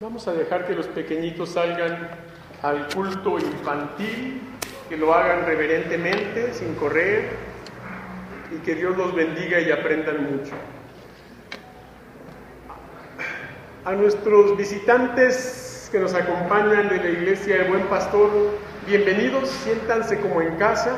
Vamos a dejar que los pequeñitos salgan al culto infantil, que lo hagan reverentemente, sin correr, y que Dios los bendiga y aprendan mucho. A nuestros visitantes que nos acompañan de la Iglesia del Buen Pastor, bienvenidos, siéntanse como en casa,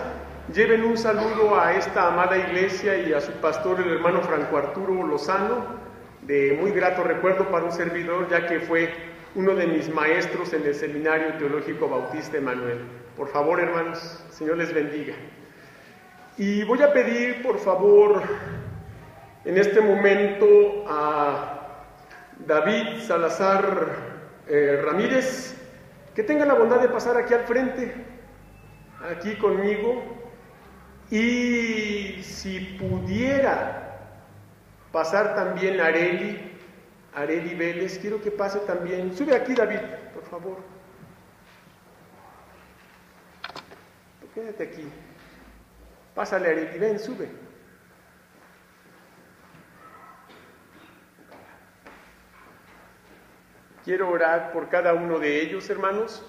lleven un saludo a esta amada iglesia y a su pastor, el hermano Franco Arturo Lozano, de muy grato recuerdo para un servidor, ya que fue uno de mis maestros en el Seminario Teológico Bautista Emanuel. Por favor, hermanos, el Señor les bendiga. Y voy a pedir, por favor, en este momento a David Salazar Ramírez, que tenga la bondad de pasar aquí al frente, aquí conmigo, y si pudiera pasar también Areli Vélez, quiero que pase también. Sube aquí, David, por favor. Quédate aquí. Pásale, Areli, ven, sube. Quiero orar por cada uno de ellos, hermanos.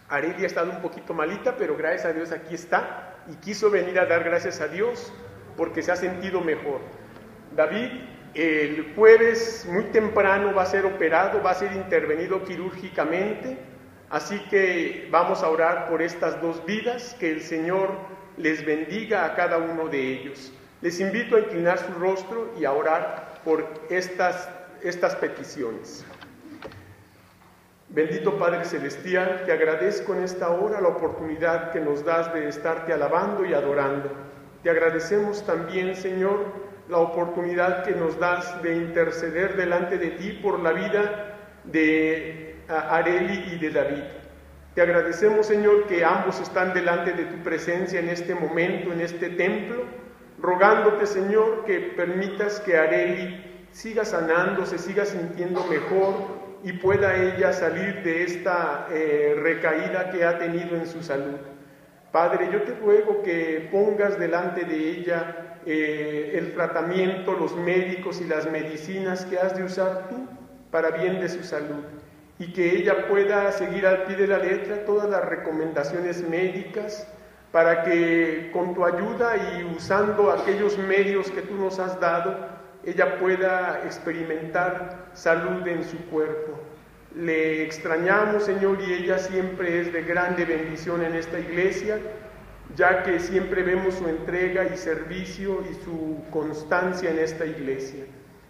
Areli ha estado un poquito malita, pero gracias a Dios aquí está y quiso venir a dar gracias a Dios porque se ha sentido mejor. David, el jueves muy temprano va a ser operado, va a ser intervenido quirúrgicamente, así que vamos a orar por estas dos vidas, que el Señor les bendiga a cada uno de ellos. Les invito a inclinar su rostro y a orar por estas peticiones. Bendito Padre Celestial, te agradezco en esta hora la oportunidad que nos das de estarte alabando y adorando. Te agradecemos también, Señor, la oportunidad que nos das de interceder delante de ti por la vida de Areli y de David. Te agradecemos, Señor, que ambos están delante de tu presencia en este momento, en este templo, rogándote, Señor, que permitas que Areli siga sanando, se siga sintiendo mejor y pueda ella salir de esta recaída que ha tenido en su salud. Padre, yo te ruego que pongas delante de ella el tratamiento, los médicos y las medicinas que has de usar tú para bien de su salud, y que ella pueda seguir al pie de la letra todas las recomendaciones médicas para que con tu ayuda y usando aquellos medios que tú nos has dado, ella pueda experimentar salud en su cuerpo. Le extrañamos, Señor, y ella siempre es de grande bendición en esta iglesia, ya que siempre vemos su entrega y servicio y su constancia en esta iglesia.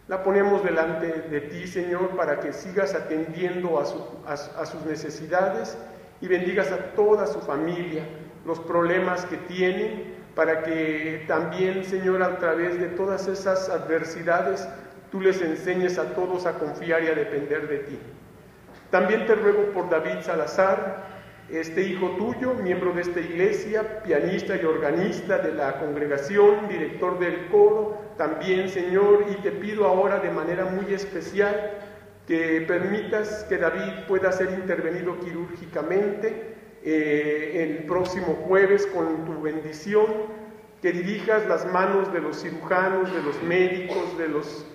La ponemos delante de ti, Señor, para que sigas atendiendo a sus necesidades y bendigas a toda su familia, los problemas que tienen, para que también, Señor, a través de todas esas adversidades, tú les enseñes a todos a confiar y a depender de ti. También te ruego por David Salazar, este hijo tuyo, miembro de esta iglesia, pianista y organista de la congregación, director del coro, también, Señor, y te pido ahora de manera muy especial que permitas que David pueda ser intervenido quirúrgicamente el próximo jueves con tu bendición, que dirijas las manos de los cirujanos, de los médicos, de los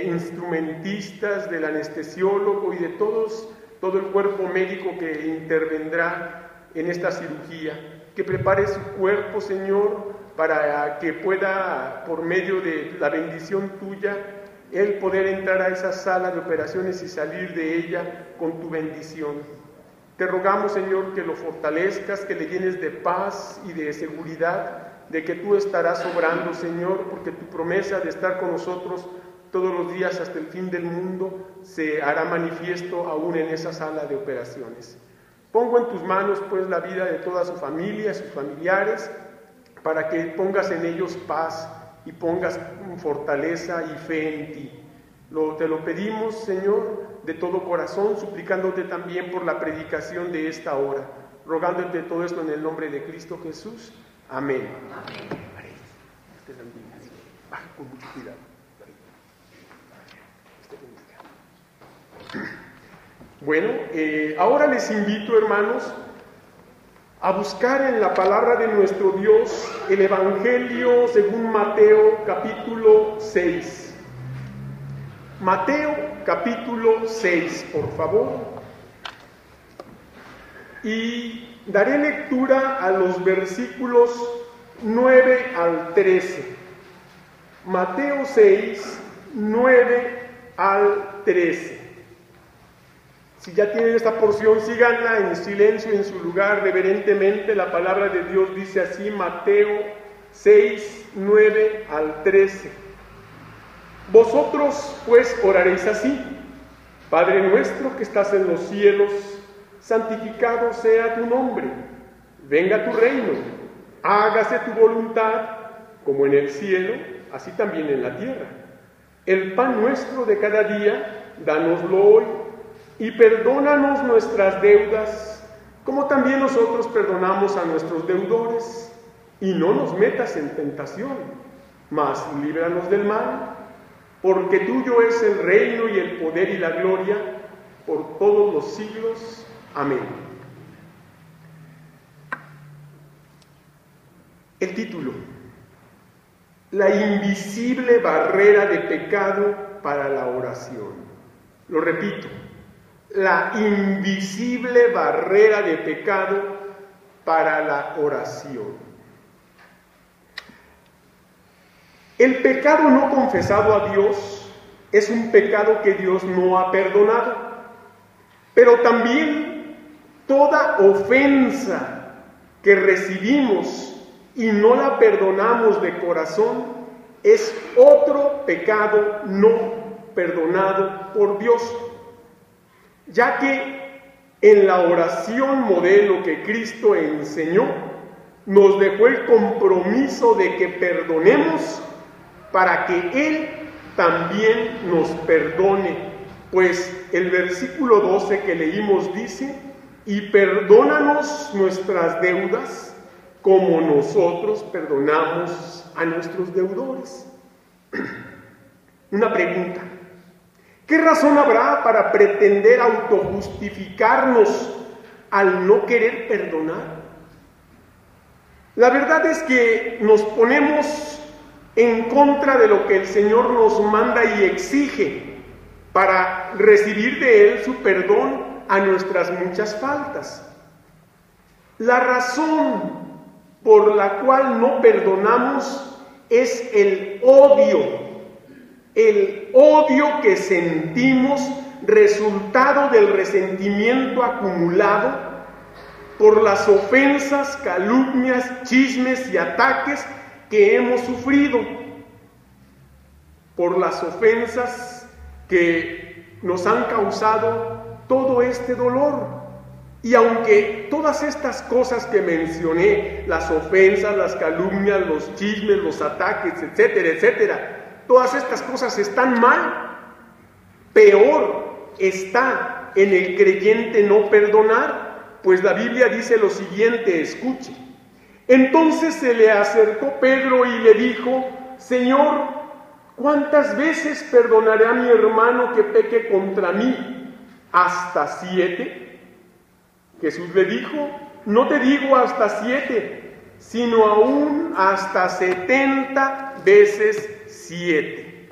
instrumentistas, del anestesiólogo y de todo el cuerpo médico que intervendrá en esta cirugía, que prepare su cuerpo, Señor, para que pueda, por medio de la bendición tuya, él poder entrar a esa sala de operaciones y salir de ella con tu bendición. Te rogamos, Señor, que lo fortalezcas, que le llenes de paz y de seguridad, de que tú estarás obrando, Señor, porque tu promesa de estar con nosotros todos los días hasta el fin del mundo se hará manifiesto aún en esa sala de operaciones. Pongo en tus manos, pues, la vida de toda su familia, sus familiares, para que pongas en ellos paz y pongas fortaleza y fe en ti. Te lo pedimos, Señor, de todo corazón, suplicándote también por la predicación de esta hora, rogándote todo esto en el nombre de Cristo Jesús. Amén. Amén. Con mucho cuidado. Bueno, ahora les invito, hermanos, a buscar en la palabra de nuestro Dios el Evangelio según Mateo capítulo 6. Mateo capítulo 6, por favor. Y daré lectura a los versículos 9 al 13. Mateo 6, 9 al 13. Si ya tienen esta porción, síganla en silencio, en su lugar, reverentemente. La palabra de Dios dice así, Mateo 6, 9 al 13. Vosotros, pues, oraréis así: Padre nuestro que estás en los cielos, santificado sea tu nombre. Venga tu reino. Hágase tu voluntad, como en el cielo, así también en la tierra. El pan nuestro de cada día, dánoslo hoy. Y perdónanos nuestras deudas, como también nosotros perdonamos a nuestros deudores. Y no nos metas en tentación, mas líbranos del mal, porque tuyo es el reino y el poder y la gloria, por todos los siglos. Amén. El título: La invisible barrera de pecado para la oración. Lo repito: la invisible barrera de pecado para la oración. El pecado no confesado a Dios es un pecado que Dios no ha perdonado, pero también toda ofensa que recibimos y no la perdonamos de corazón es otro pecado no perdonado por Dios. Ya que en la oración modelo que Cristo enseñó, nos dejó el compromiso de que perdonemos para que Él también nos perdone. Pues el versículo 12 que leímos dice: y perdónanos nuestras deudas como nosotros perdonamos a nuestros deudores. Una pregunta: ¿qué razón habrá para pretender autojustificarnos al no querer perdonar? La verdad es que nos ponemos en contra de lo que el Señor nos manda y exige para recibir de Él su perdón a nuestras muchas faltas. La razón por la cual no perdonamos es el odio que sentimos resultado del resentimiento acumulado por las ofensas, calumnias, chismes y ataques que hemos sufrido, por las ofensas que nos han causado todo este dolor. Y aunque todas estas cosas que mencioné, las ofensas, las calumnias, los chismes, los ataques, etcétera, etcétera, todas estas cosas están mal, peor está en el creyente no perdonar, pues la Biblia dice lo siguiente, escuche. Entonces se le acercó Pedro y le dijo: Señor, ¿cuántas veces perdonaré a mi hermano que peque contra mí? ¿Hasta 7? Jesús le dijo: no te digo hasta 7, sino aún hasta 70 veces 7.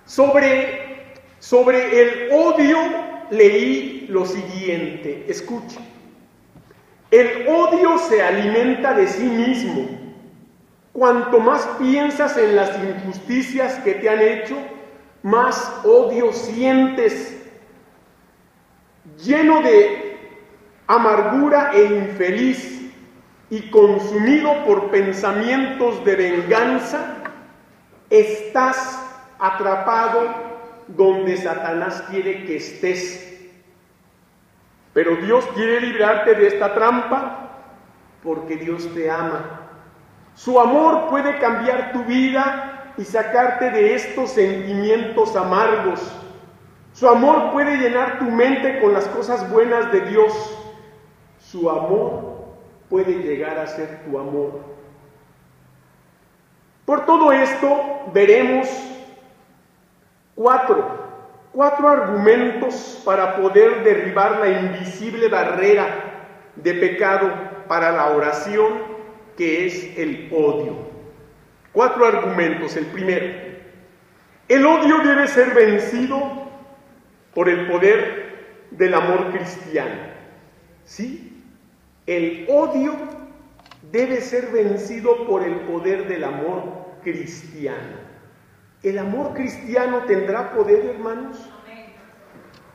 Sobre el odio leí lo siguiente, escuche. El odio se alimenta de sí mismo. Cuanto más piensas en las injusticias que te han hecho, más odio sientes. Lleno de amargura e infeliz y consumido por pensamientos de venganza, estás atrapado donde Satanás quiere que estés. Pero Dios quiere librarte de esta trampa porque Dios te ama. Su amor puede cambiar tu vida y sacarte de estos sentimientos amargos. Su amor puede llenar tu mente con las cosas buenas de Dios. Su amor puede llegar a ser tu amor. Por todo esto veremos cuatro argumentos para poder derribar la invisible barrera de pecado para la oración, que es el odio. 4 argumentos. El primero: El odio debe ser vencido por el poder del amor cristiano. ¿Sí? El odio debe ser vencido por el poder del amor cristiano. ¿El amor cristiano tendrá poder, hermanos?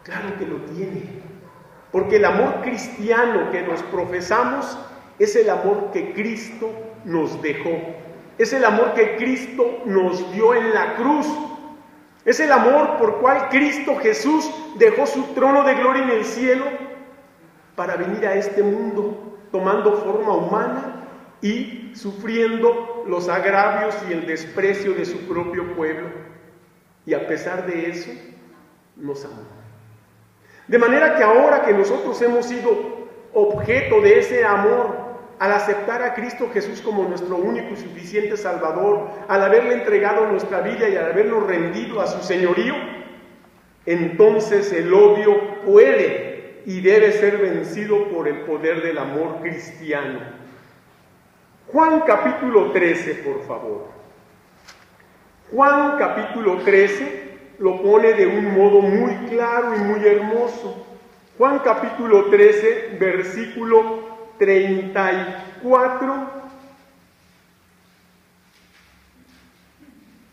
Claro que lo tiene. Porque el amor cristiano que nos profesamos es el amor que Cristo nos dejó. Es el amor que Cristo nos dio en la cruz. Es el amor por cual Cristo Jesús dejó su trono de gloria en el cielo para venir a este mundo tomando forma humana y sufriendo los agravios y el desprecio de su propio pueblo. Y a pesar de eso, nos amó. De manera que ahora que nosotros hemos sido objeto de ese amor, al aceptar a Cristo Jesús como nuestro único y suficiente Salvador, al haberle entregado nuestra vida y al habernos rendido a su señorío, entonces el odio puede y debe ser vencido por el poder del amor cristiano. Juan capítulo 13, por favor. Juan capítulo 13 lo pone de un modo muy claro y muy hermoso. Juan capítulo 13, versículo 34.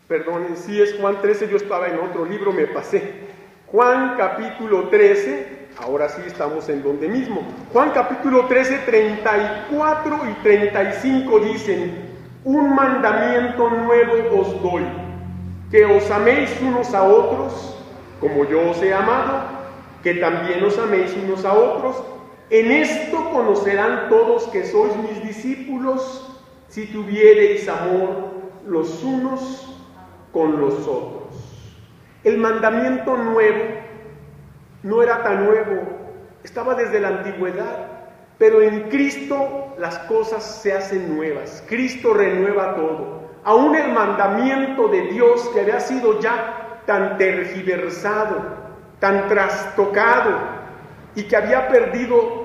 Perdonen, sí es Juan 13, yo estaba en otro libro, me pasé. Juan capítulo 13, ahora sí estamos en donde mismo. Juan capítulo 13, 34 y 35 dicen: un mandamiento nuevo os doy, que os améis unos a otros, como yo os he amado, que también os améis unos a otros. En esto conocerán todos que sois mis discípulos, si tuviereis amor los unos con los otros. El mandamiento nuevo no era tan nuevo, estaba desde la antigüedad, pero en Cristo las cosas se hacen nuevas. Cristo renueva todo. Aún el mandamiento de Dios, que había sido ya tan tergiversado, tan trastocado, y que había perdido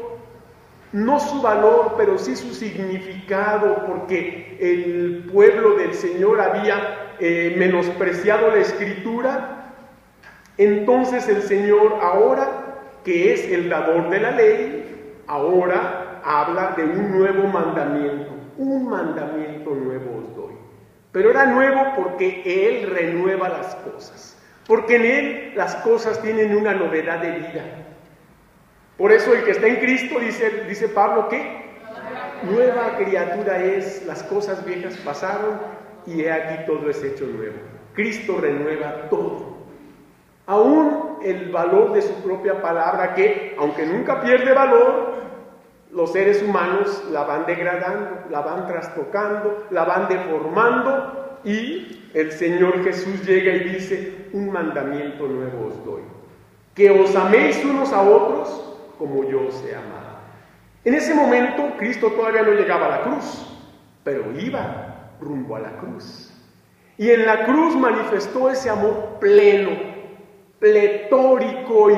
no su valor, pero sí su significado, porque el pueblo del Señor había menospreciado la Escritura. Entonces el Señor, ahora que es el dador de la ley, ahora habla de un nuevo mandamiento. Un mandamiento nuevo os doy. Pero era nuevo porque Él renueva las cosas, porque en Él las cosas tienen una novedad de vida. Por eso el que está en Cristo, dice Pablo, ¿qué? Nueva criatura es, las cosas viejas pasaron y he aquí todo es hecho nuevo. Cristo renueva todo. Aún el valor de su propia palabra, que aunque nunca pierde valor, los seres humanos la van degradando, la van trastocando, la van deformando, y el Señor Jesús llega y dice: un mandamiento nuevo os doy, que os améis unos a otros como yo os he amado. En ese momento Cristo todavía no llegaba a la cruz, pero iba rumbo a la cruz. Y en la cruz manifestó ese amor pleno, pletórico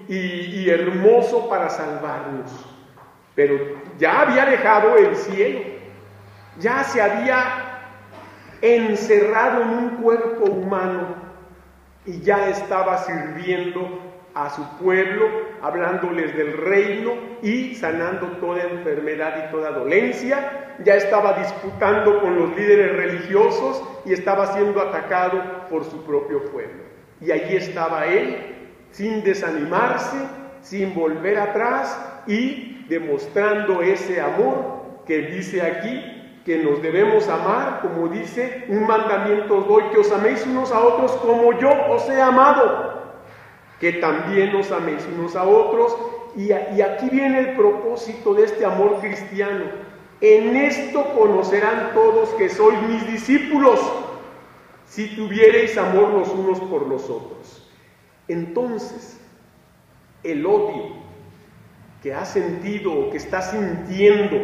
y hermoso para salvarnos. Pero ya había dejado el cielo, ya se había encerrado en un cuerpo humano y ya estaba sirviendo a su pueblo, hablándoles del reino y sanando toda enfermedad y toda dolencia. Ya estaba disputando con los líderes religiosos y estaba siendo atacado por su propio pueblo. Y allí estaba él, sin desanimarse, sin volver atrás y demostrando ese amor que dice aquí, que nos debemos amar, como dice: un mandamiento os doy, que os améis unos a otros como yo os he amado, que también os améis unos a otros. Y aquí viene el propósito de este amor cristiano: en esto conocerán todos que sois mis discípulos, si tuviereis amor los unos por los otros. Entonces, el odio que has sentido o que estás sintiendo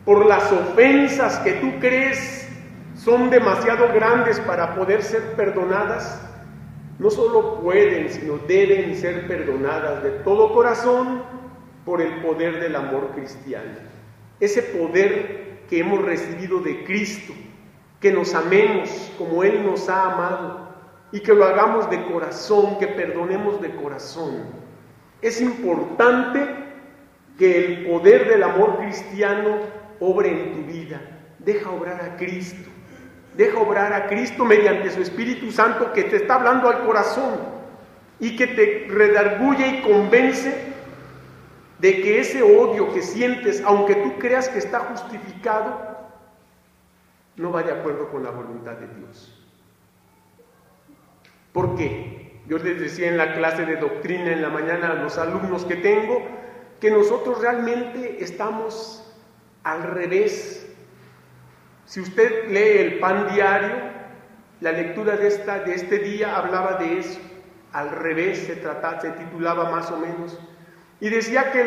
por las ofensas que tú crees son demasiado grandes para poder ser perdonadas, no solo pueden, sino deben ser perdonadas de todo corazón por el poder del amor cristiano. Ese poder que hemos recibido de Cristo, que nos amemos como Él nos ha amado, y que lo hagamos de corazón, que perdonemos de corazón. Es importante que el poder del amor cristiano obre en tu vida. Deja obrar a Cristo. Deja obrar a Cristo mediante su Espíritu Santo que te está hablando al corazón y que te redarguye y convence de que ese odio que sientes, aunque tú creas que está justificado, no va de acuerdo con la voluntad de Dios. ¿Por qué? Yo les decía en la clase de doctrina en la mañana a los alumnos que tengo, que nosotros realmente estamos al revés. Si usted lee el Pan Diario, la lectura de este día hablaba de eso. Al revés se titulaba más o menos. Y decía que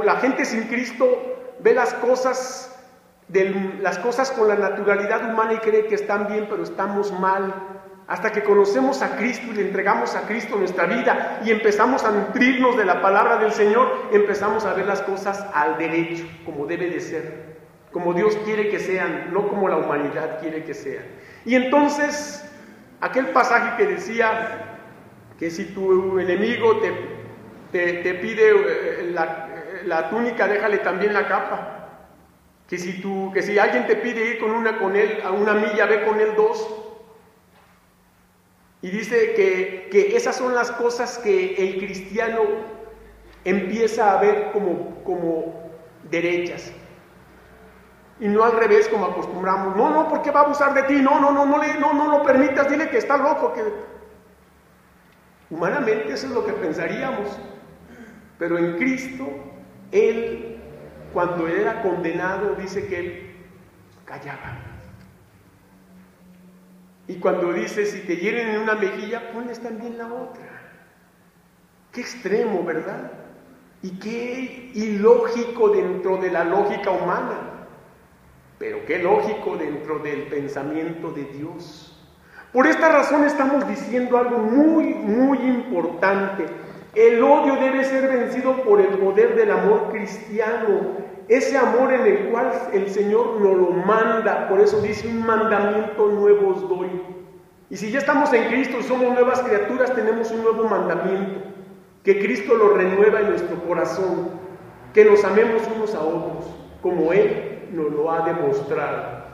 la gente sin Cristo ve las cosas con la naturalidad humana y cree que están bien, pero estamos mal. Hasta que conocemos a Cristo y le entregamos a Cristo nuestra vida y empezamos a nutrirnos de la palabra del Señor, empezamos a ver las cosas al derecho, como debe de ser, como Dios quiere que sean, no como la humanidad quiere que sean. Y entonces, aquel pasaje que decía que si tu enemigo te pide la túnica, déjale también la capa. Que si alguien te pide ir con él a una milla, ve con él 2. Y dice que esas son las cosas que el cristiano empieza a ver como derechas. Y no al revés como acostumbramos. No, ¿por qué va a abusar de ti? No lo permitas, dile que está loco. Humanamente eso es lo que pensaríamos. Pero en Cristo, Él, cuando era condenado, dice que Él callaba. Y cuando dice, si te hieren en una mejilla, ponles también la otra. Qué extremo, ¿verdad? Y qué ilógico dentro de la lógica humana, pero qué lógico dentro del pensamiento de Dios. Por esta razón estamos diciendo algo muy, muy importante. El odio debe ser vencido por el poder del amor cristiano. Ese amor en el cual el Señor nos lo manda, por eso dice, un mandamiento nuevo os doy. Y si ya estamos en Cristo y somos nuevas criaturas, tenemos un nuevo mandamiento, que Cristo lo renueva en nuestro corazón, que nos amemos unos a otros, como Él nos lo ha demostrado.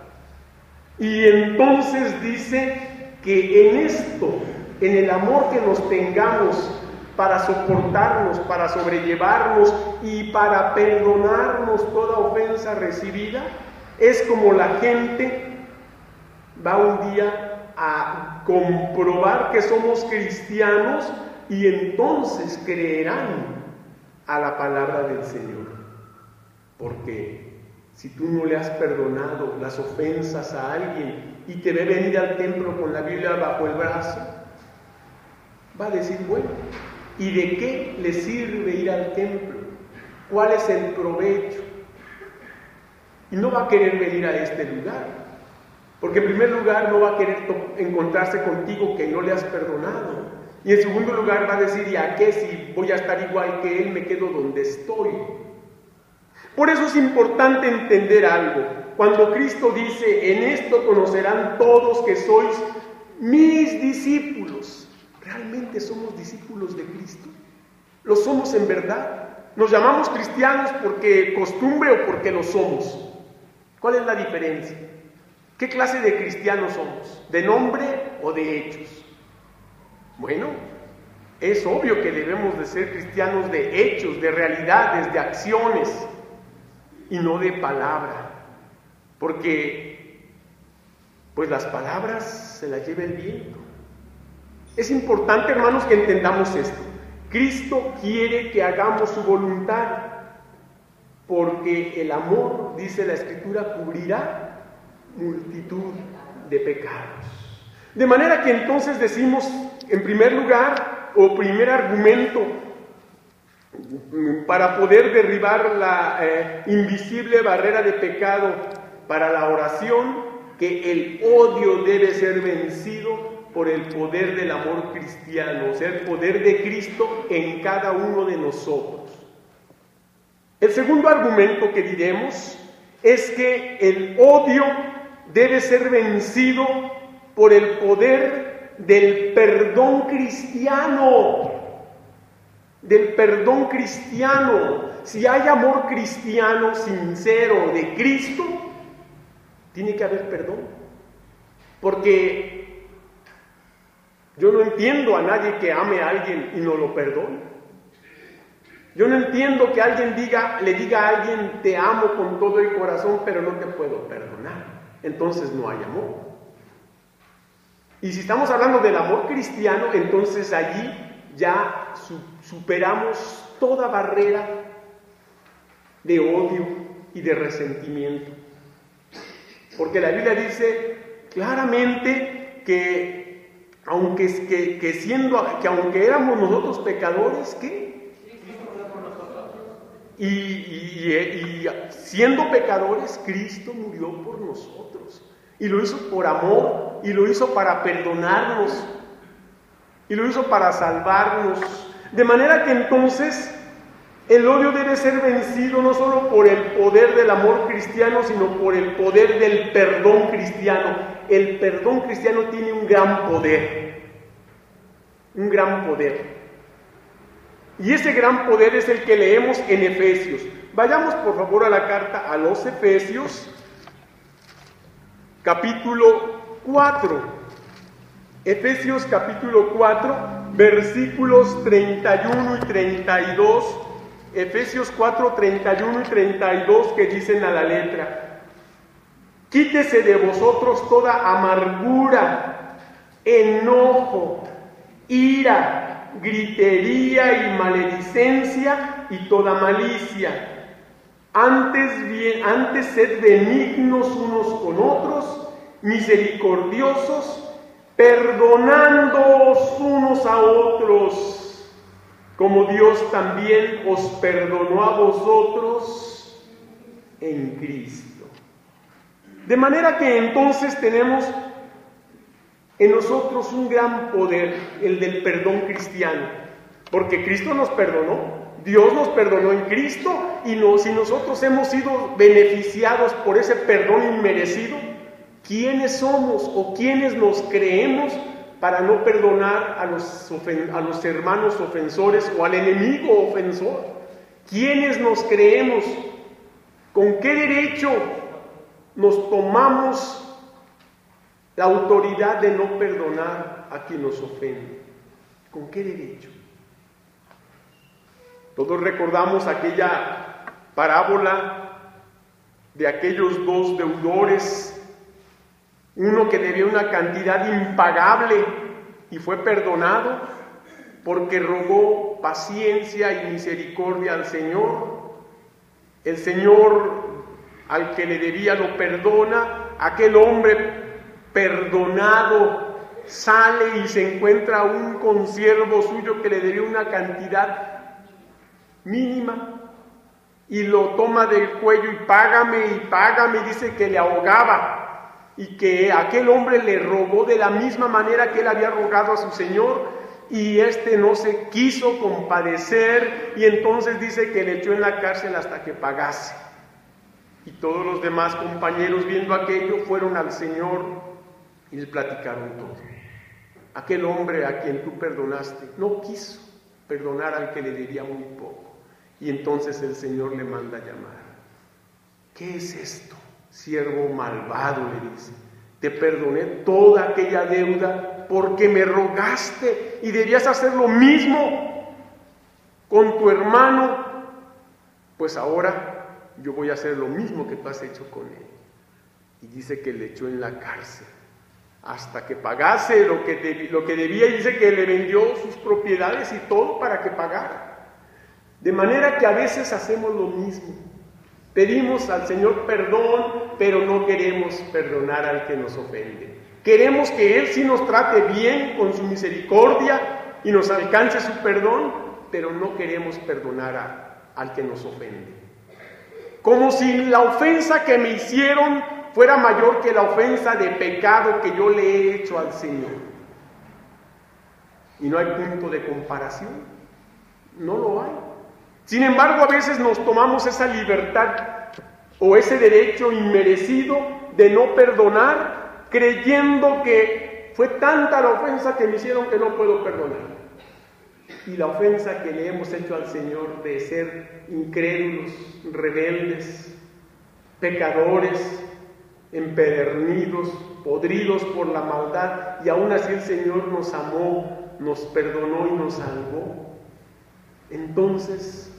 Y entonces dice que en esto, en el amor que nos tengamos, para soportarnos, para sobrellevarnos y para perdonarnos toda ofensa recibida, es como la gente va un día a comprobar que somos cristianos y entonces creerán a la palabra del Señor. Porque si tú no le has perdonado las ofensas a alguien y te ve venir al templo con la Biblia bajo el brazo, va a decir, bueno, ¿y de qué le sirve ir al templo? ¿Cuál es el provecho? Y no va a querer venir a este lugar, porque en primer lugar no va a querer encontrarse contigo que no le has perdonado. Y en segundo lugar va a decir, ¿y a qué si voy a estar igual que él, me quedo donde estoy? Por eso es importante entender algo. Cuando Cristo dice, en esto conocerán todos que sois mis discípulos, ¿realmente somos discípulos de Cristo? ¿Lo somos en verdad? ¿Nos llamamos cristianos porque costumbre o porque lo somos? ¿Cuál es la diferencia? ¿Qué clase de cristianos somos? ¿De nombre o de hechos? Bueno, es obvio que debemos de ser cristianos de hechos, de realidades, de acciones y no de palabra, porque pues las palabras se las lleva el viento. Es importante, hermanos, que entendamos esto. Cristo quiere que hagamos su voluntad, porque el amor, dice la Escritura, cubrirá multitud de pecados. De manera que entonces decimos, en primer lugar, o primer argumento, para poder derribar la invisible barrera de pecado para la oración, que el odio debe ser vencido por el poder del amor cristiano, o sea, el poder de Cristo en cada uno de nosotros. El segundo argumento que diremos es que el odio debe ser vencido por el poder del perdón cristiano. Del perdón cristiano. Si hay amor cristiano sincero de Cristo, tiene que haber perdón. Porque yo no entiendo a nadie que ame a alguien y no lo perdone. Yo no entiendo que alguien le diga a alguien, te amo con todo el corazón, pero no te puedo perdonar. Entonces no hay amor. Y si estamos hablando del amor cristiano, entonces allí ya superamos toda barrera de odio y de resentimiento. Porque la Biblia dice claramente que aunque éramos nosotros pecadores, ¿qué? Y siendo pecadores, Cristo murió por nosotros. Y lo hizo por amor, y lo hizo para perdonarnos, y lo hizo para salvarnos. De manera que entonces el odio debe ser vencido no solo por el poder del amor cristiano, sino por el poder del perdón cristiano. El perdón cristiano tiene un gran poder. Un gran poder. Y ese gran poder es el que leemos en Efesios. Vayamos por favor a la carta a los Efesios, capítulo 4. Efesios capítulo 4, versículos 31 y 32. Efesios 4, 31 y 32 que dicen a la letra: quítese de vosotros toda amargura, enojo, ira, gritería y maledicencia y toda malicia. Antes sed benignos unos con otros, misericordiosos, perdonándoos unos a otros, como Dios también os perdonó a vosotros en Cristo. De manera que entonces tenemos en nosotros un gran poder, el del perdón cristiano, porque Cristo nos perdonó, Dios nos perdonó en Cristo, y si nosotros hemos sido beneficiados por ese perdón inmerecido, ¿quiénes somos o quiénes nos creemos para no perdonar a los hermanos ofensores o al enemigo ofensor? ¿Quiénes nos creemos? ¿Con qué derecho nos tomamos la autoridad de no perdonar a quien nos ofende? ¿Con qué derecho? Todos recordamos aquella parábola de aquellos dos deudores, uno que debía una cantidad impagable y fue perdonado porque rogó paciencia y misericordia al Señor. El Señor al que le debía lo perdona, aquel hombre perdonado sale y se encuentra a un consiervo suyo que le debía una cantidad mínima y lo toma del cuello y págame, dice que le ahogaba y que aquel hombre le rogó de la misma manera que él había rogado a su Señor, y no se quiso compadecer, y entonces dice que le echó en la cárcel hasta que pagase. Y todos los demás compañeros, viendo aquello, fueron al Señor y le platicaron todo. Aquel hombre a quien tú perdonaste no quiso perdonar al que le debía muy poco. Y entonces el Señor le manda a llamar. ¿Qué es esto, siervo malvado?, le dice. Te perdoné toda aquella deuda porque me rogaste, y debías hacer lo mismo con tu hermano. Pues ahora yo voy a hacer lo mismo que tú has hecho con él. Y dice que le echó en la cárcel hasta que pagase lo que debía, y dice que le vendió sus propiedades y todo para que pagara. De manera que a veces hacemos lo mismo. Pedimos al Señor perdón, pero no queremos perdonar al que nos ofende. Queremos que Él sí nos trate bien con su misericordia y nos alcance su perdón, pero no queremos perdonar al que nos ofende. Como si la ofensa que me hicieron fuera mayor que la ofensa de pecado que yo le he hecho al Señor. Y no hay punto de comparación. No lo hay. Sin embargo, a veces nos tomamos esa libertad o ese derecho inmerecido de no perdonar, creyendo que fue tanta la ofensa que me hicieron que no puedo perdonar. Y la ofensa que le hemos hecho al Señor de ser incrédulos, rebeldes, pecadores, empedernidos, podridos por la maldad, y aún así el Señor nos amó, nos perdonó y nos salvó. Entonces,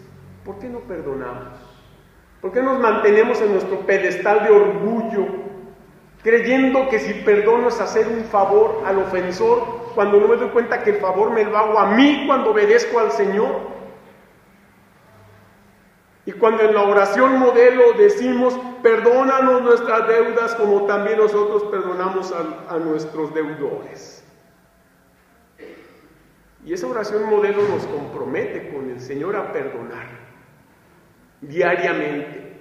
¿por qué no perdonamos? ¿Por qué nos mantenemos en nuestro pedestal de orgullo, creyendo que si perdono es hacer un favor al ofensor, cuando no me doy cuenta que el favor me lo hago a mí cuando obedezco al Señor? Y cuando en la oración modelo decimos, perdónanos nuestras deudas como también nosotros perdonamos a nuestros deudores. Y esa oración modelo nos compromete con el Señor a perdonar diariamente.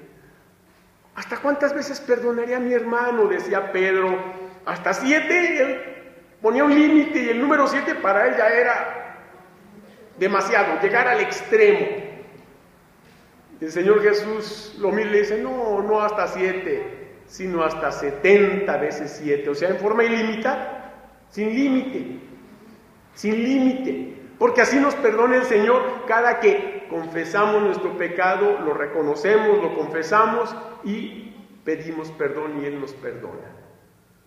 ¿Hasta cuántas veces perdonaré a mi hermano?, decía Pedro. Hasta 7, él ponía un límite, y el número 7 para él ya era demasiado, llegar al extremo. El Señor Jesús lo mira y le dice, no hasta 7, sino hasta 70 veces 7, o sea, en forma ilimitada, sin límite, porque así nos perdona el Señor cada que confesamos nuestro pecado, lo reconocemos, lo confesamos y pedimos perdón y Él nos perdona.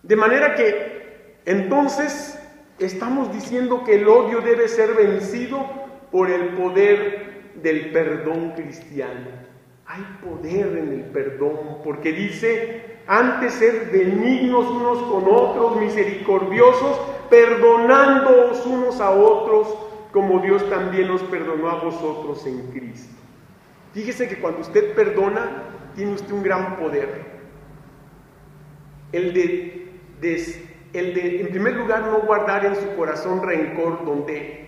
De manera que entonces estamos diciendo que el odio debe ser vencido por el poder del perdón cristiano. Hay poder en el perdón, porque dice, antes ser benignos unos con otros, misericordiosos, perdonándoos unos a otros, como Dios también nos perdonó a vosotros en Cristo. Fíjese que cuando usted perdona, tiene usted un gran poder. El de en primer lugar, no guardar en su corazón rencor, donde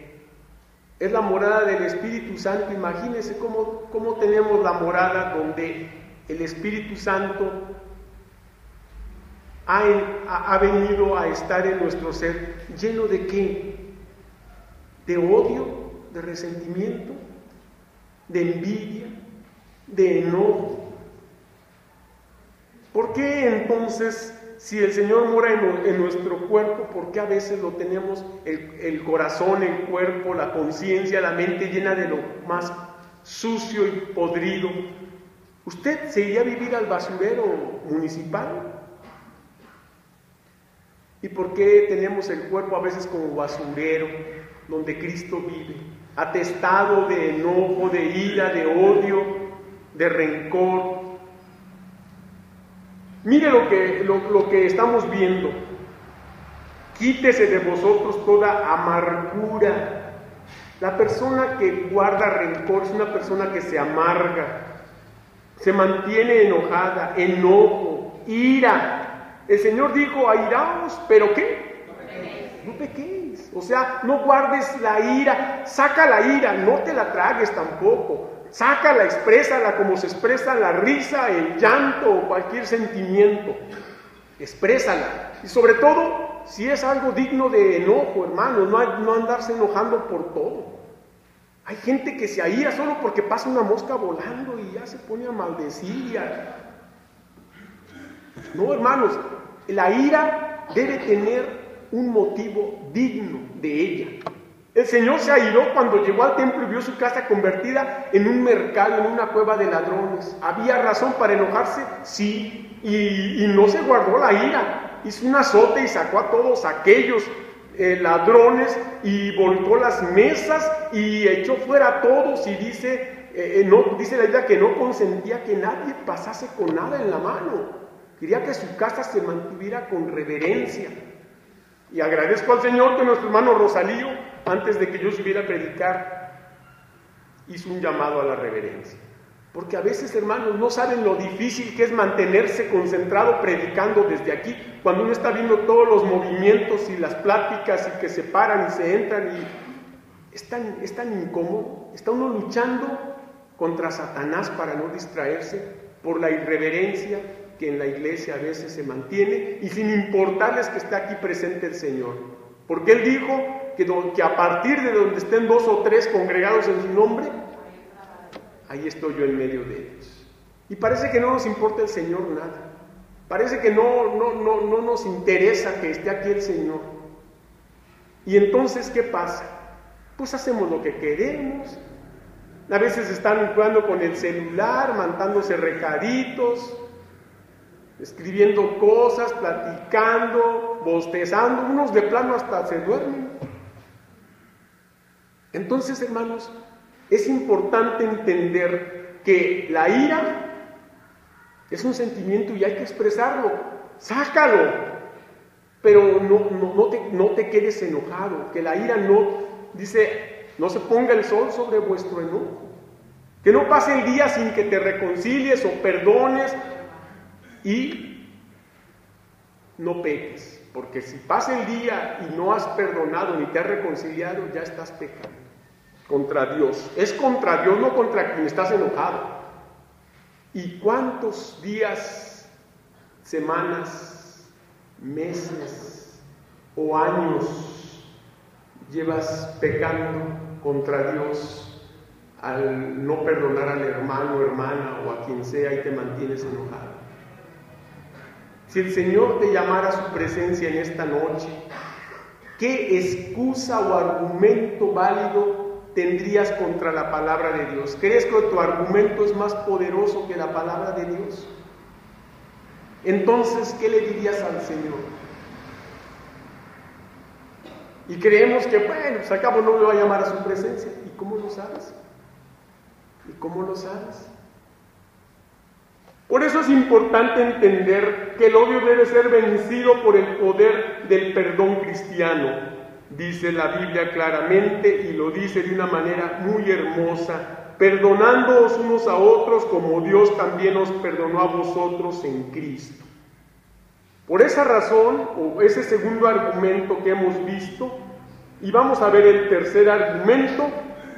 es la morada del Espíritu Santo. Imagínense cómo tenemos la morada donde el Espíritu Santo ha venido a estar en nuestro ser. ¿Lleno de qué? De odio, de resentimiento, de envidia, de enojo. ¿Por qué entonces, si el Señor mora en nuestro cuerpo, por qué a veces lo tenemos, el corazón, el cuerpo, la conciencia, la mente llena de lo más sucio y podrido? ¿Usted se iría a vivir al basurero municipal? ¿Y por qué tenemos el cuerpo a veces como basurero, donde Cristo vive, atestado de enojo, de ira, de odio, de rencor? Mire lo que estamos viendo. Quítese de vosotros toda amargura. La persona que guarda rencor es una persona que se amarga, se mantiene enojada, enojo, ira. El Señor dijo, airaos, ¿pero qué? No pequéis. O sea, no guardes la ira, saca la ira, no te la tragues tampoco. Sácala, exprésala como se expresa la risa, el llanto o cualquier sentimiento. Exprésala. Y sobre todo, si es algo digno de enojo, hermanos, no andarse enojando por todo. Hay gente que se aíra solo porque pasa una mosca volando y ya se pone a maldecir. No, hermanos, la ira debe tener un motivo digno de ella. El Señor se airó cuando llegó al templo y vio su casa convertida en un mercado, en una cueva de ladrones. ¿Había razón para enojarse? Sí, y no se guardó la ira. Hizo un azote y sacó a todos aquellos ladrones y volcó las mesas y echó fuera a todos, y dice la Biblia que no consentía que nadie pasase con nada en la mano. Quería que su casa se mantuviera con reverencia. Y agradezco al Señor que nuestro hermano Rosalío, antes de que yo subiera a predicar, hizo un llamado a la reverencia. Porque a veces, hermanos, no saben lo difícil que es mantenerse concentrado predicando desde aquí, cuando uno está viendo todos los movimientos y las pláticas y que se paran y se entran, y es tan incómodo. Está uno luchando contra Satanás para no distraerse por la irreverencia que en la iglesia a veces se mantiene, y sin importarles que esté aquí presente el Señor. Porque Él dijo que a partir de donde estén 2 o 3 congregados en su nombre, ahí estoy yo en medio de ellos. Y parece que no nos importa el Señor nada. Parece que no nos interesa que esté aquí el Señor. Y entonces, ¿qué pasa? Pues hacemos lo que queremos. A veces están jugando con el celular, mandándose recaditos, escribiendo cosas, platicando, bostezando, unos de plano hasta se duermen. Entonces, hermanos, es importante entender que la ira es un sentimiento y hay que expresarlo, sácalo, pero no te quedes enojado, que la ira no se ponga el sol sobre vuestro enojo, que no pase el día sin que te reconcilies o perdones y no peques, porque si pasa el día y no has perdonado ni te has reconciliado, ya estás pecando contra Dios. Es contra Dios, no contra quien estás enojado. ¿Y cuántos días, semanas, meses o años llevas pecando contra Dios al no perdonar al hermano o hermana o a quien sea y te mantienes enojado? Si el Señor te llamara a su presencia en esta noche, ¿qué excusa o argumento válido tendrías contra la palabra de Dios? ¿Crees que tu argumento es más poderoso que la palabra de Dios? Entonces, ¿qué le dirías al Señor? Y creemos que, bueno, pues al cabo no me va a llamar a su presencia. ¿Y cómo lo sabes? ¿Y cómo lo sabes? Por eso es importante entender que el odio debe ser vencido por el poder del perdón cristiano. Dice la Biblia claramente y lo dice de una manera muy hermosa: perdonándoos unos a otros como Dios también os perdonó a vosotros en Cristo. Por esa razón, o ese segundo argumento que hemos visto, y vamos a ver el tercer argumento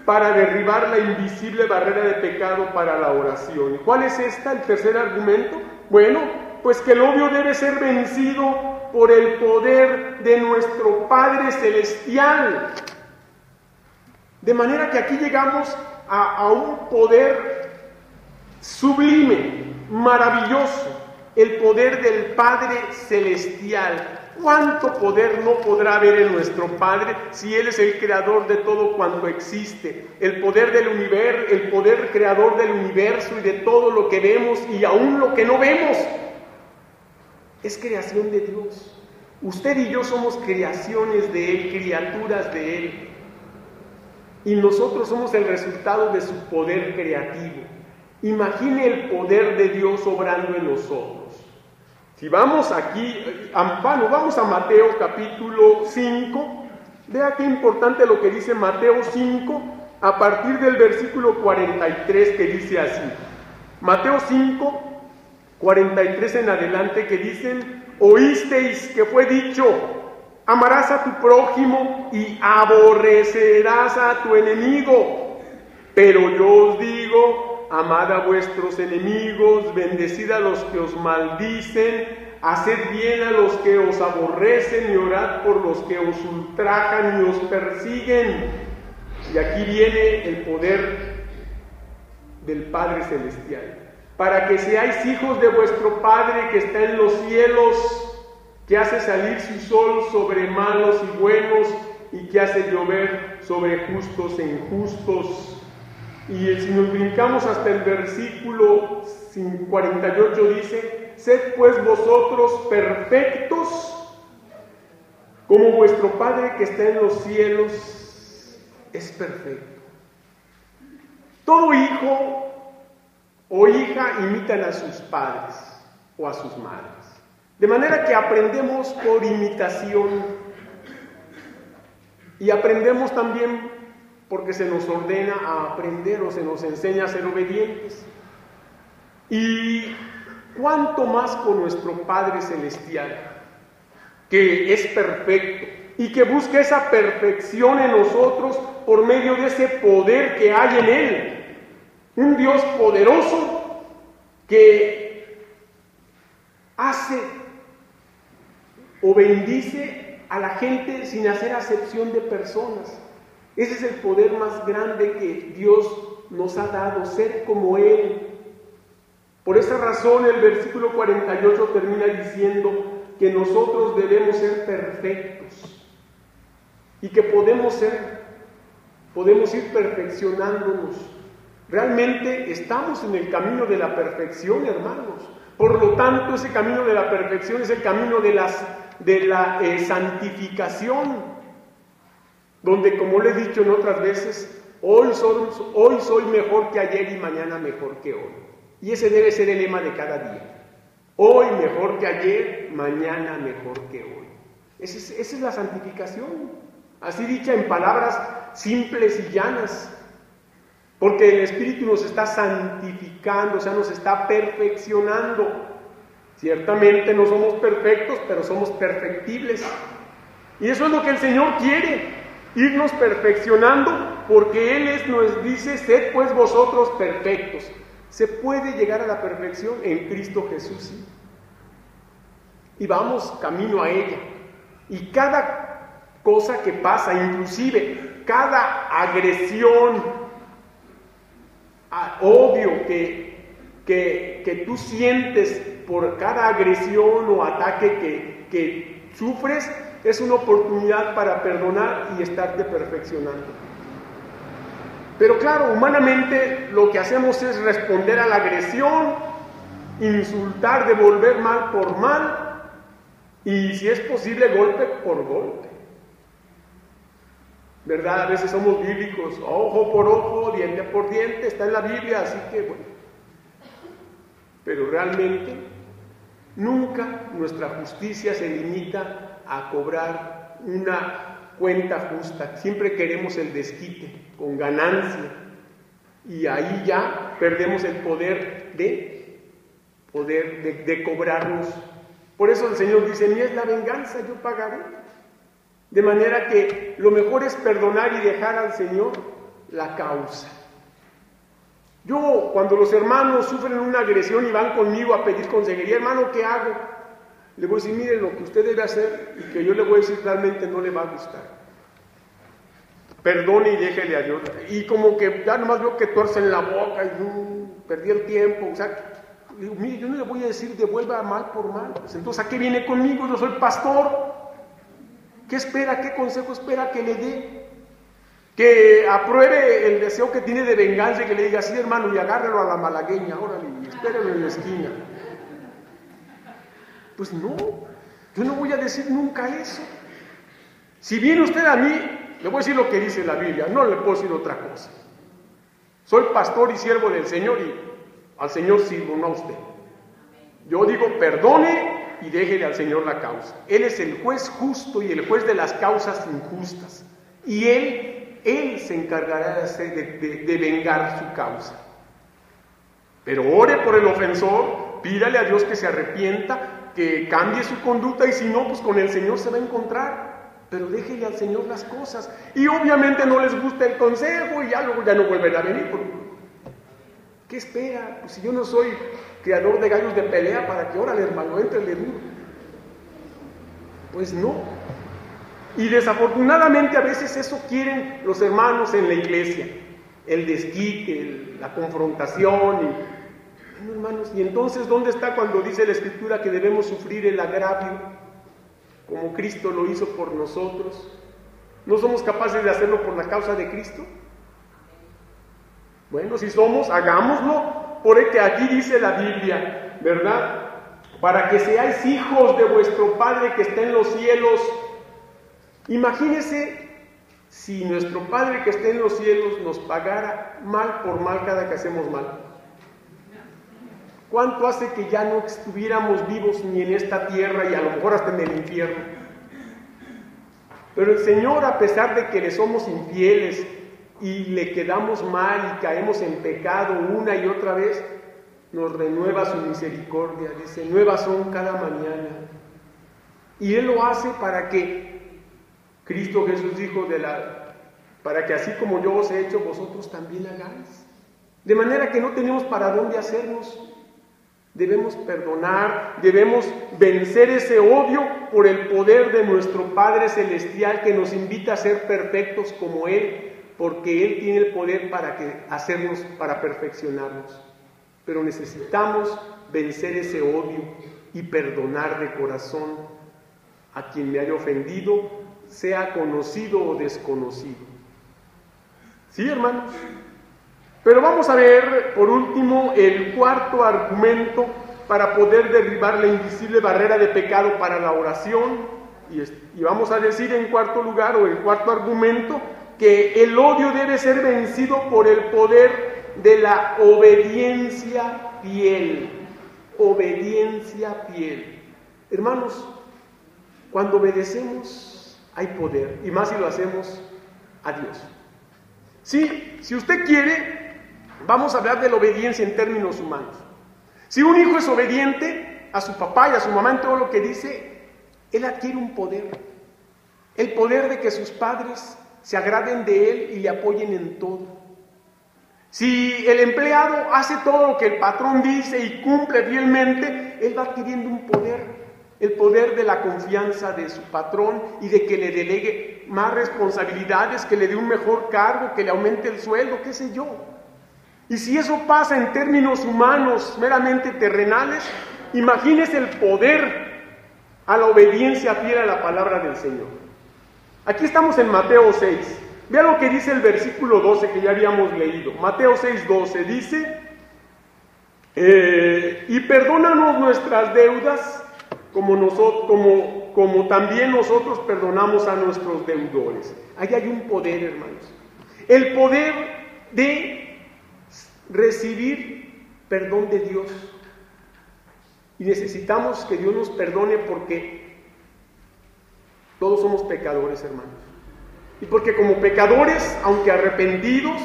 para derribar la invisible barrera de pecado para la oración. ¿Cuál es el tercer argumento? Bueno, pues que el odio debe ser vencido por el poder de nuestro Padre Celestial. De manera que aquí llegamos a un poder sublime, maravilloso, el poder del Padre Celestial. ¿Cuánto poder no podrá haber en nuestro Padre si Él es el creador de todo cuanto existe? El poder del universo, el poder creador del universo y de todo lo que vemos y aún lo que no vemos. Es creación de Dios. Usted y yo somos creaciones de Él, criaturas de Él. Y nosotros somos el resultado de su poder creativo. Imagine el poder de Dios obrando en nosotros. Si vamos aquí, vamos a Mateo capítulo 5, vea qué importante lo que dice Mateo 5, a partir del versículo 43, que dice así. Mateo 5, 43 en adelante, que dicen: oísteis que fue dicho, amarás a tu prójimo y aborrecerás a tu enemigo. Pero yo os digo, amad a vuestros enemigos, bendecid a los que os maldicen, haced bien a los que os aborrecen y orad por los que os ultrajan y os persiguen. Y aquí viene el poder del Padre Celestial. Para que seáis hijos de vuestro Padre que está en los cielos, que hace salir su sol sobre malos y buenos y que hace llover sobre justos e injustos. Y si nos brincamos hasta el versículo 48 dice: sed pues vosotros perfectos, como vuestro Padre que está en los cielos es perfecto. Todo hijo o hija imitan a sus padres o a sus madres. De manera que aprendemos por imitación y aprendemos también porque se nos ordena a aprender o se nos enseña a ser obedientes. Y cuánto más con nuestro Padre Celestial, que es perfecto y que busca esa perfección en nosotros por medio de ese poder que hay en Él. Un Dios poderoso que hace o bendice a la gente sin hacer acepción de personas. Ese es el poder más grande que Dios nos ha dado, ser como Él. Por esa razón el versículo 48 termina diciendo que nosotros debemos ser perfectos. y que podemos ir perfeccionándonos. Realmente estamos en el camino de la perfección, hermanos. Por lo tanto, ese camino de la perfección es el camino de la santificación, donde, como le he dicho en otras veces, hoy soy mejor que ayer y mañana mejor que hoy. Y ese debe ser el lema de cada día. Hoy mejor que ayer, mañana mejor que hoy. Esa es la santificación, así dicha en palabras simples y llanas, porque el Espíritu nos está santificando, o sea, nos está perfeccionando. Ciertamente no somos perfectos, pero somos perfectibles. Y eso es lo que el Señor quiere, irnos perfeccionando, porque Él nos dice, sed pues vosotros perfectos. Se puede llegar a la perfección en Cristo Jesús, ¿sí? Y vamos camino a ella. Y cada cosa que pasa, inclusive cada agresión, odio que tú sientes por cada agresión o ataque que sufres, es una oportunidad para perdonar y estarte perfeccionando. Pero claro, humanamente lo que hacemos es responder a la agresión, insultar, devolver mal por mal, y si es posible, golpe por golpe. ¿Verdad? A veces somos bíblicos, ojo por ojo, diente por diente, está en la Biblia, así que bueno. Pero realmente, nunca nuestra justicia se limita a cobrar una cuenta justa. Siempre queremos el desquite, con ganancia. Y ahí ya perdemos el poder de cobrarnos. Por eso el Señor dice, mía es la venganza, yo pagaré. De manera que lo mejor es perdonar y dejar al Señor la causa. Yo, cuando los hermanos sufren una agresión y van conmigo a pedir consejería, hermano, ¿qué hago? Le voy a decir, mire, lo que usted debe hacer y que yo le voy a decir realmente no le va a gustar. Perdone y déjele a Dios. Y como que ya nomás veo que tuercen la boca y perdí el tiempo. O sea, digo, mire, yo no le voy a decir devuelva mal por mal. Pues entonces, ¿a qué viene conmigo? Yo soy pastor. ¿Qué espera? ¿Qué consejo espera que le dé? Que apruebe el deseo que tiene de venganza y que le diga, sí, hermano, y agárralo a la malagueña, órale, y espéralo en la esquina. Pues no, yo no voy a decir nunca eso. Si viene usted a mí, le voy a decir lo que dice la Biblia, no le puedo decir otra cosa. Soy pastor y siervo del Señor y al Señor sirvo, no a usted. Yo digo, perdone y déjele al Señor la causa. Él es el juez justo y el juez de las causas injustas. Y Él se encargará de vengar su causa. Pero ore por el ofensor, pídale a Dios que se arrepienta, que cambie su conducta, y si no, pues con el Señor se va a encontrar. Pero déjele al Señor las cosas. Y obviamente no les gusta el consejo y ya luego ya no vuelven a venir. ¿Qué espera? Pues si yo no soy creador de gallos de pelea para que, órale, hermano, éntrele duro. Pues no. Y desafortunadamente a veces eso quieren los hermanos en la iglesia, el desquite, la confrontación. Bueno, hermanos, y entonces, ¿dónde está cuando dice la Escritura que debemos sufrir el agravio como Cristo lo hizo por nosotros? ¿No somos capaces de hacerlo por la causa de Cristo? Bueno, si somos, hagámoslo, porque aquí dice la Biblia, ¿verdad? Para que seáis hijos de vuestro Padre que está en los cielos. Imagínese si nuestro Padre que está en los cielos nos pagara mal por mal cada que hacemos mal. ¿Cuánto hace que ya no estuviéramos vivos ni en esta tierra y a lo mejor hasta en el infierno? Pero el Señor, a pesar de que le somos infieles y le quedamos mal y caemos en pecado una y otra vez, nos renueva su misericordia. Dice, nuevas son cada mañana. Y Él lo hace para que Cristo Jesús dijo para que así como yo os he hecho, vosotros también hagáis. De manera que no tenemos para dónde hacernos. Debemos perdonar, debemos vencer ese odio por el poder de nuestro Padre Celestial que nos invita a ser perfectos como Él, porque Él tiene el poder para perfeccionarnos. Pero necesitamos vencer ese odio y perdonar de corazón a quien me haya ofendido sea conocido o desconocido. ¿Sí, hermanos? Pero vamos a ver, por último, el cuarto argumento para poder derribar la invisible barrera de pecado para la oración. Y vamos a decir en cuarto lugar, o el cuarto argumento, que el odio debe ser vencido por el poder de la obediencia fiel. Obediencia fiel. Hermanos, cuando obedecemos hay poder, y más si lo hacemos a Dios. Sí, si usted quiere, vamos a hablar de la obediencia en términos humanos. Si un hijo es obediente a su papá y a su mamá en todo lo que dice, él adquiere un poder. El poder de que sus padres se agraden de él y le apoyen en todo. Si el empleado hace todo lo que el patrón dice y cumple fielmente, él va adquiriendo un poder. El poder de la confianza de su patrón y de que le delegue más responsabilidades, que le dé un mejor cargo, que le aumente el sueldo, qué sé yo. Y si eso pasa en términos humanos, meramente terrenales, imagínese el poder a la obediencia fiel a la palabra del Señor. Aquí estamos en Mateo 6. Vea lo que dice el versículo 12 que ya habíamos leído. Mateo 6:12 dice, y perdónanos nuestras deudas como también nosotros perdonamos a nuestros deudores. Ahí hay un poder, hermanos. El poder de recibir perdón de Dios. Y necesitamos que Dios nos perdone porque todos somos pecadores, hermanos. Y porque como pecadores, aunque arrepentidos,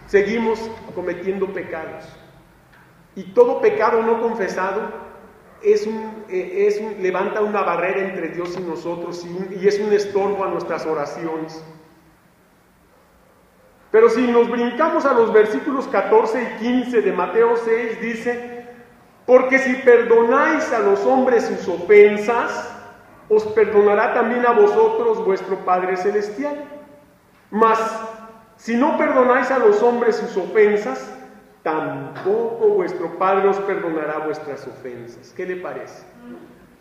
seguimos cometiendo pecados. Y todo pecado no confesado levanta una barrera entre Dios y nosotros y es un estorbo a nuestras oraciones. Pero si nos brincamos a los versículos 14 y 15 de Mateo 6, dice, porque si perdonáis a los hombres sus ofensas, os perdonará también a vosotros vuestro Padre Celestial. Mas, si no perdonáis a los hombres sus ofensas, tampoco vuestro Padre os perdonará vuestras ofensas. ¿Qué le parece?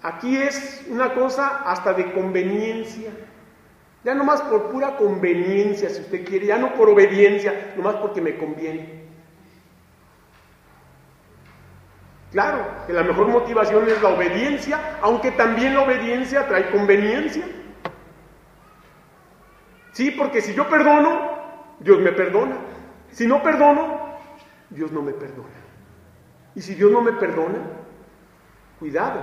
Aquí es una cosa hasta de conveniencia. Ya nomás por pura conveniencia, si usted quiere, ya no por obediencia, nomás porque me conviene. Claro, que la mejor motivación es la obediencia, aunque también la obediencia trae conveniencia. Sí, porque si yo perdono, Dios me perdona. Si no perdono, Dios no me perdona. Y si Dios no me perdona, cuidado,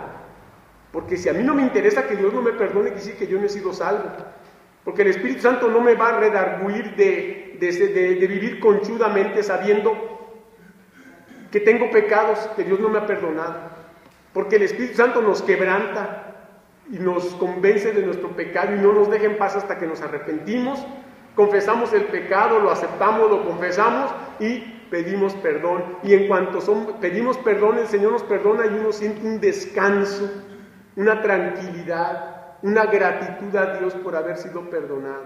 porque si a mí no me interesa que Dios no me perdone, quiere decir que yo no he sido salvo. Porque el Espíritu Santo no me va a redarguir de vivir conchudamente sabiendo que tengo pecados que Dios no me ha perdonado. Porque el Espíritu Santo nos quebranta y nos convence de nuestro pecado y no nos deja en paz hasta que nos arrepentimos, confesamos el pecado, lo aceptamos, lo confesamos y pedimos perdón. Y en cuanto pedimos perdón, el Señor nos perdona y uno siente un descanso, una tranquilidad, una gratitud a Dios por haber sido perdonado.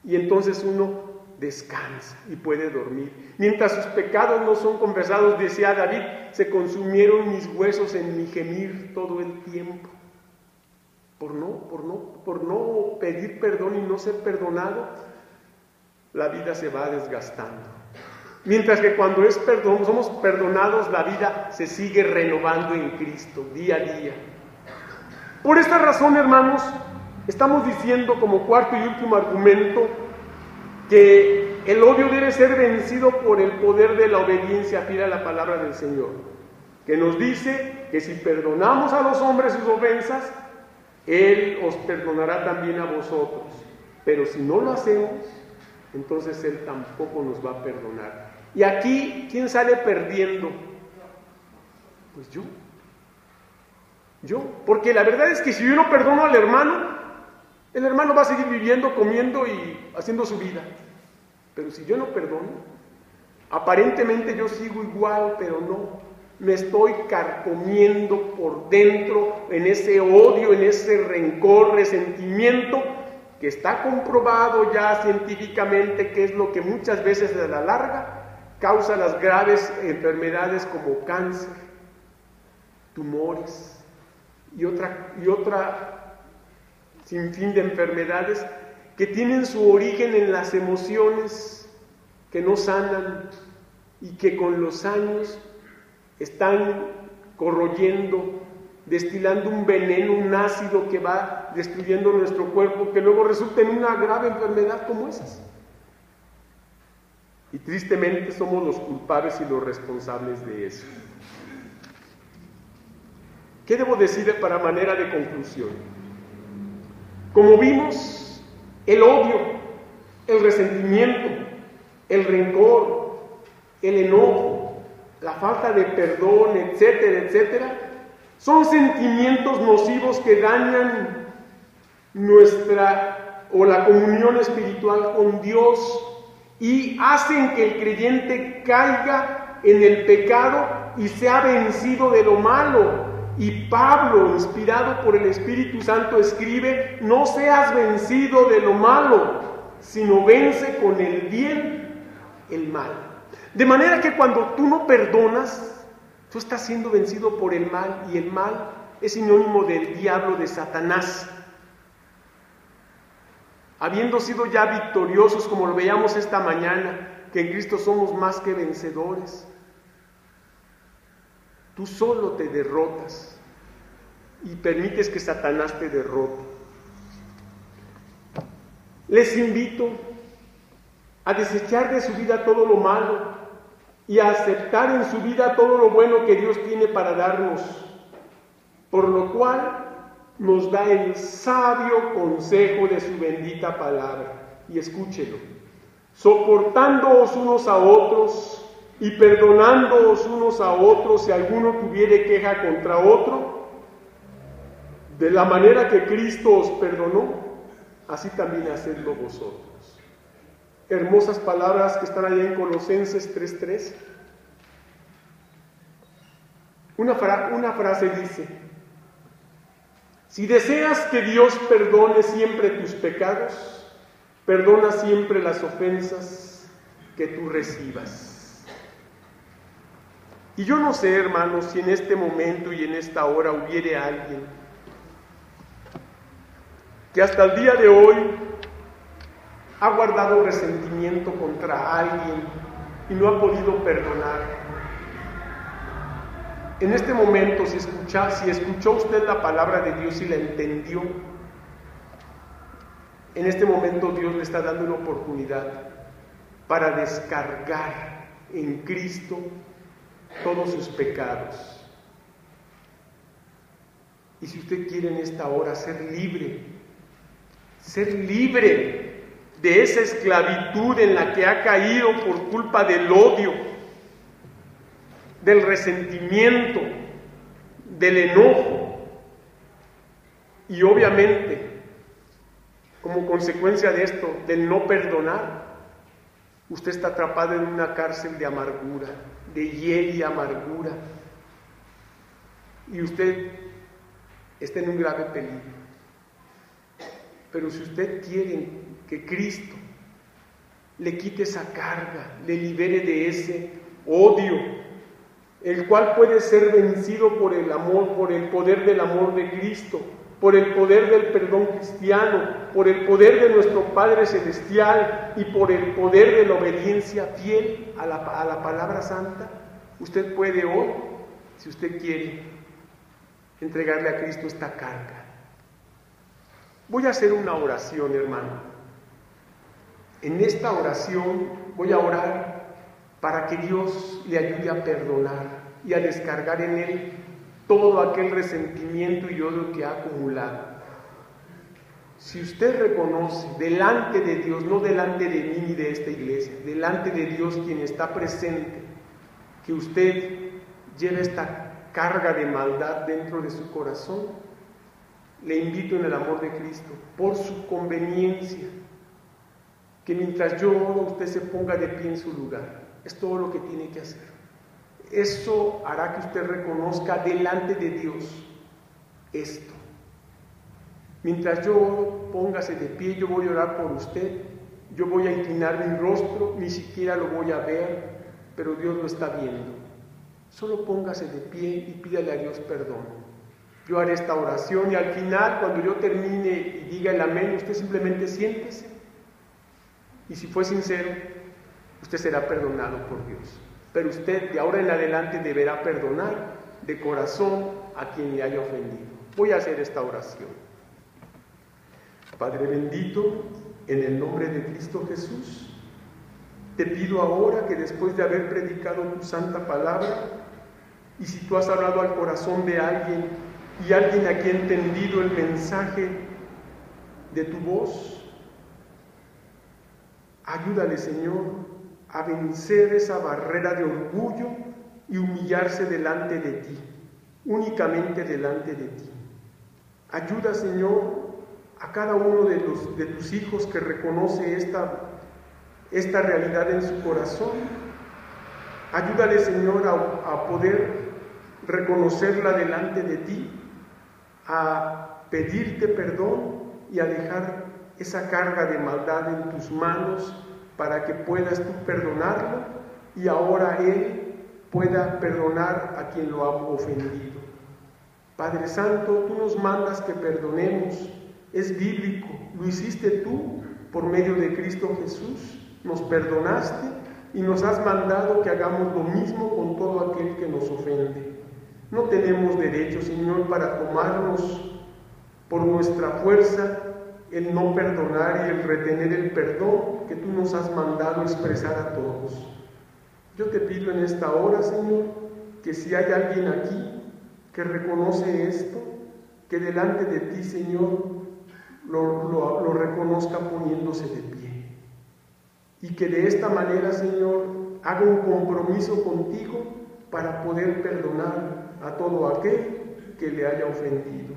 Y entonces uno descansa y puede dormir. Mientras sus pecados no son confesados, decía David, se consumieron mis huesos en mi gemir todo el tiempo. Por no pedir perdón y no ser perdonado, la vida se va desgastando. Mientras que cuando somos perdonados, la vida se sigue renovando en Cristo día a día. Por esta razón, hermanos, estamos diciendo como cuarto y último argumento que el odio debe ser vencido por el poder de la obediencia fiel a la palabra del Señor, que nos dice que si perdonamos a los hombres sus ofensas, Él os perdonará también a vosotros. Pero si no lo hacemos, entonces Él tampoco nos va a perdonar. Y aquí, ¿quién sale perdiendo? Pues yo, porque la verdad es que si yo no perdono al hermano, el hermano va a seguir viviendo, comiendo y haciendo su vida. Pero si yo no perdono, aparentemente yo sigo igual, pero no. Me estoy carcomiendo por dentro en ese odio, en ese rencor, resentimiento, que está comprobado ya científicamente que es lo que muchas veces a la larga causa las graves enfermedades como cáncer, tumores y otra sin fin de enfermedades que tienen su origen en las emociones que no sanan y que con los años están corroyendo, destilando un veneno, un ácido que va destruyendo nuestro cuerpo, que luego resulta en una grave enfermedad como esas. Y tristemente somos los culpables y los responsables de eso. ¿Qué debo decir para manera de conclusión? Como vimos, el odio, el resentimiento, el rencor, el enojo, la falta de perdón, etcétera, etcétera, son sentimientos nocivos que dañan la comunión espiritual con Dios y hacen que el creyente caiga en el pecado y sea vencido de lo malo. Y Pablo, inspirado por el Espíritu Santo, escribe: no seas vencido de lo malo, sino vence con el bien el mal. De manera que cuando tú no perdonas, tú estás siendo vencido por el mal, y el mal es sinónimo del diablo, de Satanás. Habiendo sido ya victoriosos, como lo veíamos esta mañana, que en Cristo somos más que vencedores, tú solo te derrotas y permites que Satanás te derrote. Les invito a desechar de su vida todo lo malo y a aceptar en su vida todo lo bueno que Dios tiene para darnos, por lo cual nos da el sabio consejo de su bendita palabra. Y escúchelo: soportándoos unos a otros y perdonándoos unos a otros si alguno tuviere queja contra otro, de la manera que Cristo os perdonó, así también hacedlo vosotros. Hermosas palabras que están allá en Colosenses 3:3. Una frase dice: si deseas que Dios perdone siempre tus pecados, perdona siempre las ofensas que tú recibas. Y yo no sé, hermanos, si en este momento y en esta hora hubiere alguien que hasta el día de hoy ha guardado resentimiento contra alguien y no ha podido perdonar. En este momento, si escuchó usted la palabra de Dios y la entendió, en este momento Dios le está dando una oportunidad para descargar en Cristo todos sus pecados. Y si usted quiere en esta hora ser libre de esa esclavitud en la que ha caído por culpa del odio, del resentimiento, del enojo, y obviamente, como consecuencia de esto, del no perdonar, usted está atrapado en una cárcel de amargura, de hiel y amargura, y usted está en un grave peligro. Pero si usted quiere que Cristo le quite esa carga, le libere de ese odio, el cual puede ser vencido por el amor, por el poder del amor de Cristo, por el poder del perdón cristiano, por el poder de nuestro Padre Celestial y por el poder de la obediencia fiel a la palabra santa, usted puede hoy, si usted quiere, entregarle a Cristo esta carga. Voy a hacer una oración, hermano. En esta oración voy a orar para que Dios le ayude a perdonar y a descargar en él todo aquel resentimiento y odio que ha acumulado. Si usted reconoce delante de Dios, no delante de mí ni de esta iglesia, delante de Dios quien está presente, que usted lleva esta carga de maldad dentro de su corazón, le invito en el amor de Cristo, por su conveniencia, que mientras yo oro, usted se ponga de pie en su lugar. Es todo lo que tiene que hacer. Eso hará que usted reconozca delante de Dios esto. Mientras yo oro, póngase de pie, yo voy a orar por usted, yo voy a inclinar mi rostro, ni siquiera lo voy a ver, pero Dios lo está viendo. Solo póngase de pie y pídale a Dios perdón. Yo haré esta oración y al final, cuando yo termine y diga el amén, usted simplemente siéntese. Y si fue sincero, usted será perdonado por Dios. Pero usted de ahora en adelante deberá perdonar de corazón a quien le haya ofendido. Voy a hacer esta oración. Padre bendito, en el nombre de Cristo Jesús, te pido ahora que después de haber predicado tu santa palabra, y si tú has hablado al corazón de alguien, y alguien aquí ha entendido el mensaje de tu voz, ayúdale, Señor, a vencer esa barrera de orgullo y humillarse delante de ti, únicamente delante de ti. Ayuda, Señor, a cada uno de tus hijos que reconoce esta realidad en su corazón. Ayúdale, Señor, a poder reconocerla delante de ti, a pedirte perdón y a dejar esa carga de maldad en tus manos para que puedas tú perdonarlo y ahora Él pueda perdonar a quien lo ha ofendido. Padre Santo, tú nos mandas que perdonemos, es bíblico, lo hiciste tú por medio de Cristo Jesús, nos perdonaste y nos has mandado que hagamos lo mismo con todo aquel que nos ofende. No tenemos derecho, Señor, para tomarnos por nuestra fuerza el no perdonar y el retener el perdón que tú nos has mandado expresar a todos. Yo te pido en esta hora, Señor, que si hay alguien aquí que reconoce esto, que delante de ti, Señor, lo reconozca poniéndose de pie. Y que de esta manera, Señor, haga un compromiso contigo para poder perdonar a todo aquel que le haya ofendido.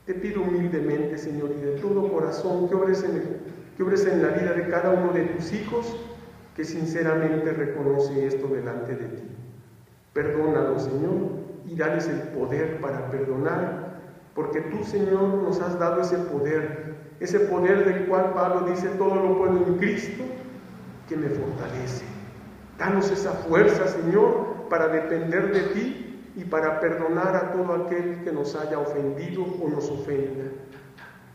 Te pido humildemente, Señor, y de todo corazón, que obres en la vida de cada uno de tus hijos que sinceramente reconoce esto delante de ti. Perdónalos, Señor, y dales el poder para perdonar, porque tú, Señor, nos has dado ese poder del cual Pablo dice, todo lo puedo en Cristo que me fortalece. Danos esa fuerza, Señor, para depender de ti y para perdonar a todo aquel que nos haya ofendido o nos ofenda,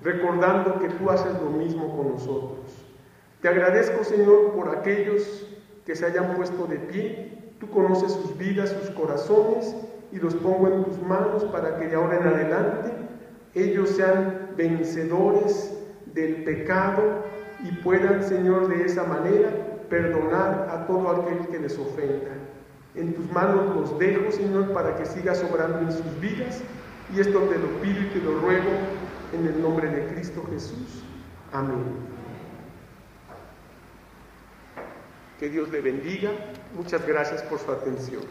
recordando que tú haces lo mismo con nosotros. Te agradezco, Señor, por aquellos que se hayan puesto de pie. Tú conoces sus vidas, sus corazones, y los pongo en tus manos para que de ahora en adelante ellos sean vencedores del pecado y puedan, Señor, de esa manera perdonar a todo aquel que les ofenda. En tus manos los dejo, Señor, para que sigas obrando en sus vidas, y esto te lo pido y te lo ruego en el nombre de Cristo Jesús. Amén. Que Dios le bendiga. Muchas gracias por su atención.